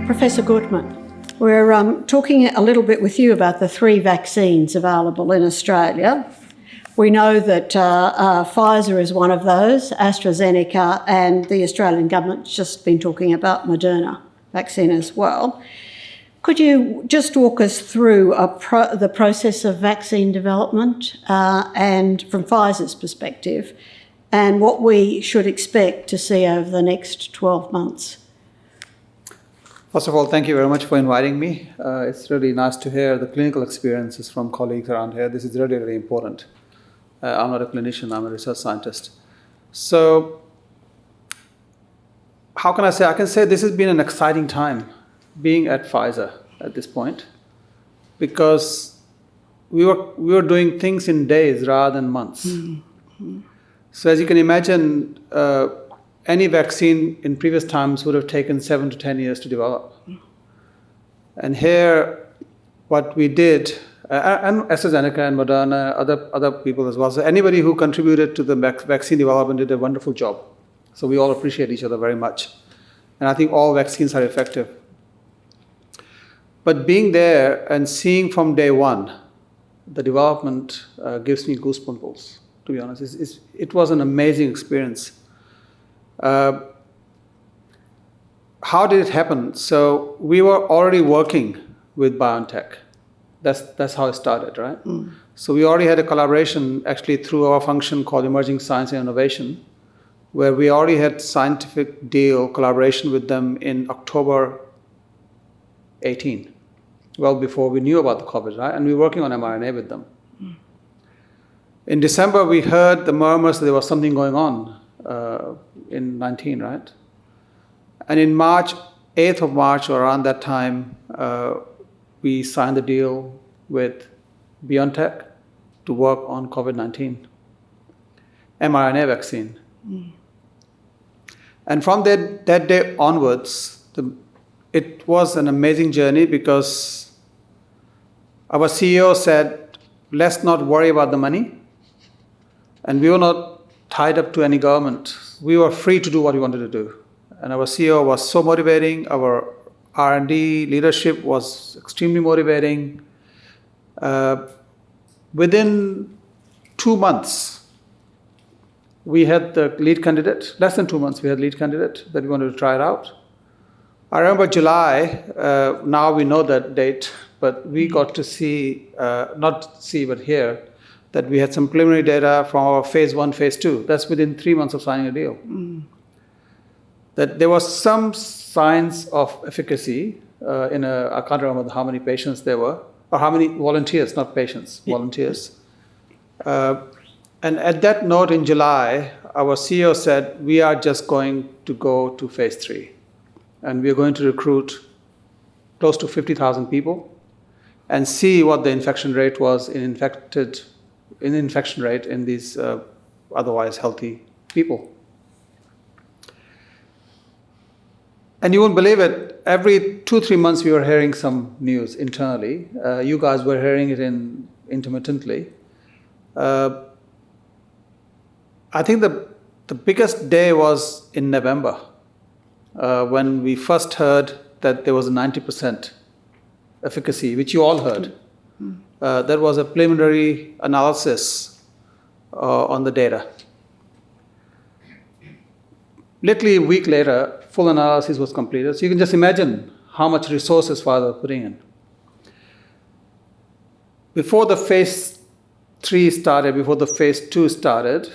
Professor Gautam, we're talking a little bit with you about the 3 vaccines available in Australia. We know that Pfizer is one of those, AstraZeneca, and the Australian government's just been talking about Moderna vaccine as well. Could you just walk us through the process of vaccine development and from Pfizer's perspective, and what we should expect to see over the next 12 months? First of all, thank you very much for inviting me. It's really nice to hear the clinical experiences from colleagues around here. This is really, really important. I'm not a clinician, I'm a research scientist. So, how can I say? I can say this has been an exciting time being at Pfizer at this point, because we were doing things in days rather than months. Mm-hmm. So as you can imagine, any vaccine in previous times would have taken 7 to 10 years to develop. And here, what we did, and AstraZeneca and Moderna, other people as well, so anybody who contributed to the vaccine development did a wonderful job. So we all appreciate each other very much. And I think all vaccines are effective. But being there and seeing from day one, the development gives me goosebumps, to be honest. It was an amazing experience. How did it happen? So we were already working with BioNTech. That's how it started, right? Mm. So we already had a collaboration actually through our function called Emerging Science and Innovation, where we already had scientific deal collaboration with them in October 18, well before we knew about the COVID, right? And we were working on mRNA with them. Mm. In December, we heard the murmurs that there was something going on in 19, right? And in March, 8th of March, or around that time, we signed the deal with BioNTech to work on COVID-19 mRNA vaccine. Mm. And from that day onwards, it was an amazing journey, because our CEO said, let's not worry about the money. And we were not tied up to any government. We were free to do what we wanted to do. And our CEO was so motivating. Our R&D leadership was extremely motivating. Within 2 months, we had the lead candidate. Less than 2 months, we had lead candidate that we wanted to try it out. I remember July, now we know that date, but we got to see, not see, but hear, that we had some preliminary data from our phase 1, phase 2. That's within 3 months of signing a deal. Mm. That there was some signs of efficacy I can't remember how many patients there were, or how many volunteers, not patients, volunteers. And at that note in July, our CEO said, we are just going to go to phase 3. And we are going to recruit close to 50,000 people and see what the infection rate was in infection rate in these otherwise healthy people. And you won't believe it, every 2-3 months we were hearing some news internally. You guys were hearing it intermittently. I think the biggest day was in November, when we first heard that there was a 90% efficacy, which you all heard. Mm. That was a preliminary analysis on the data. Literally a week later, full analysis was completed. So you can just imagine how much resources Pfizer was putting in. Before the phase 3 started, before the phase 2 started,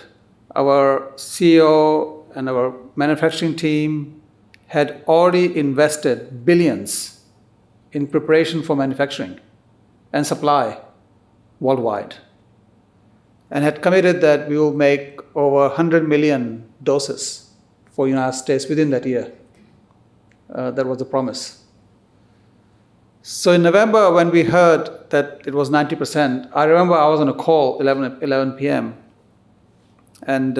our CEO and our manufacturing team had already invested billions in preparation for manufacturing and supply worldwide, and had committed that we will make over 100 million doses for the United States within that year. That was the promise. So in November, when we heard that it was 90%, I remember I was on a call 11 p.m. and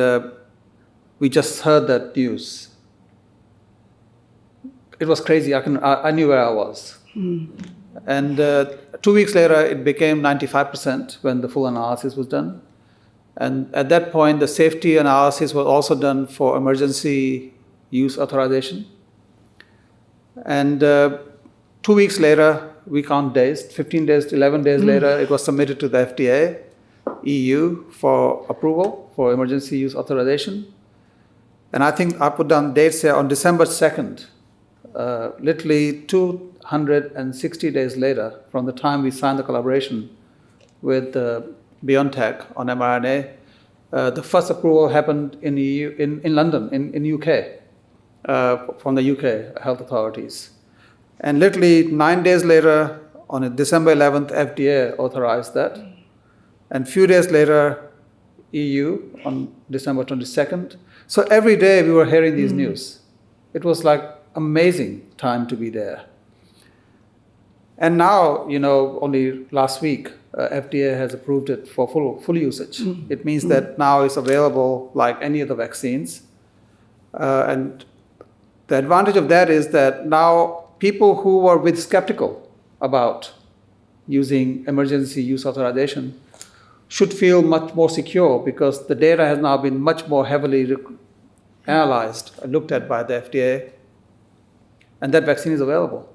we just heard that news. It was crazy. I knew where I was. Mm. And 2 weeks later, it became 95% when the full analysis was done. And at that point, the safety analysis was also done for emergency use authorization. And 2 weeks later, we count days, 15 days, 11 days later, it was submitted to the FDA, EU, for approval, for emergency use authorization. And I think I put down dates here on December 2nd, literally 260 days later from the time we signed the collaboration with BioNTech on mRNA. The first approval happened in EU, in London, in UK, from the UK health authorities. And literally 9 days later, on December 11th, FDA authorized that. And a few days later, EU on December 22nd. So every day we were hearing these news. It was like amazing time to be there. And now, only last week, FDA has approved it for full usage. It means that now it's available like any of the vaccines. And the advantage of that is that now people who were skeptical about using emergency use authorization should feel much more secure because the data has now been much more heavily analyzed and looked at by the FDA, and that vaccine is available.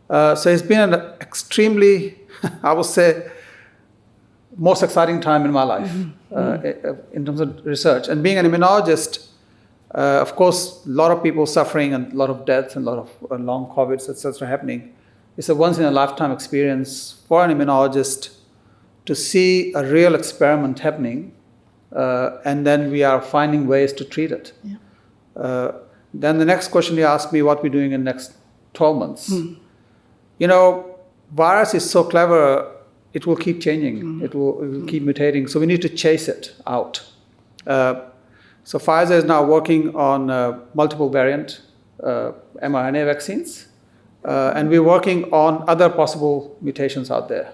So it's been an extremely, I would say, most exciting time in my life in terms of research. And being an immunologist, of course, a lot of people suffering and a lot of deaths and a lot of long COVIDs, etc. happening. It's a once-in-a-lifetime experience for an immunologist to see a real experiment happening, and then we are finding ways to treat it. Yeah. Then the next question you asked me, what we're doing in the next 12 months. Virus is so clever, it will keep changing. It will keep mutating. So we need to chase it out. So Pfizer is now working on multiple variant mRNA vaccines, and we're working on other possible mutations out there.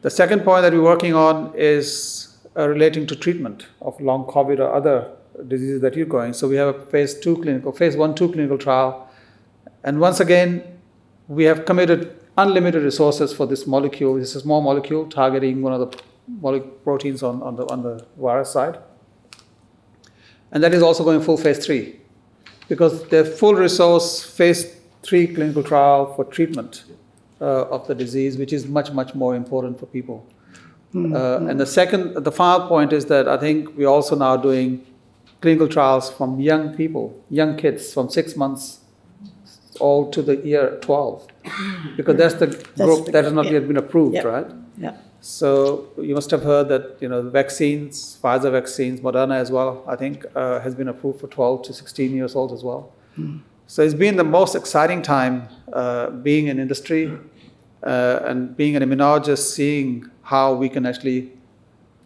The second point that we're working on is relating to treatment of long COVID or other diseases that you're going. So we have a phase 1/2 clinical trial. And once again, we have committed unlimited resources for this molecule. This is a small molecule targeting one of the proteins on the virus side. And that is also going full phase 3 because the full resource phase 3 clinical trial for treatment of the disease, which is much, much more important for people. And the final point is that I think we're also now doing clinical trials from young people, young kids from 6 months all to the year 12, because that's the group that has not yet been approved, right? Yeah. So you must have heard that the vaccines, Pfizer vaccines, Moderna as well, I think has been approved for 12 to 16 years old as well. So it's been the most exciting time being in industry and being an immunologist, seeing how we can actually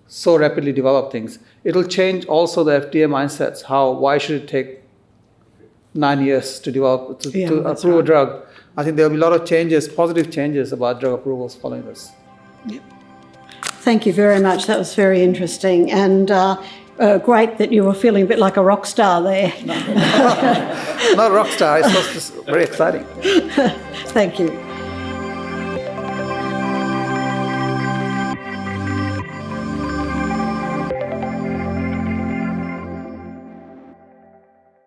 so rapidly develop things. It'll change also the FDA mindsets. Why should it take 9 years to develop, to approve a drug? I think there'll be a lot of changes, positive changes about drug approvals following this. Yep. Thank you very much. That was very interesting, and great that you were feeling a bit like a rock star there. Not a rock star, it's just very exciting. Thank you.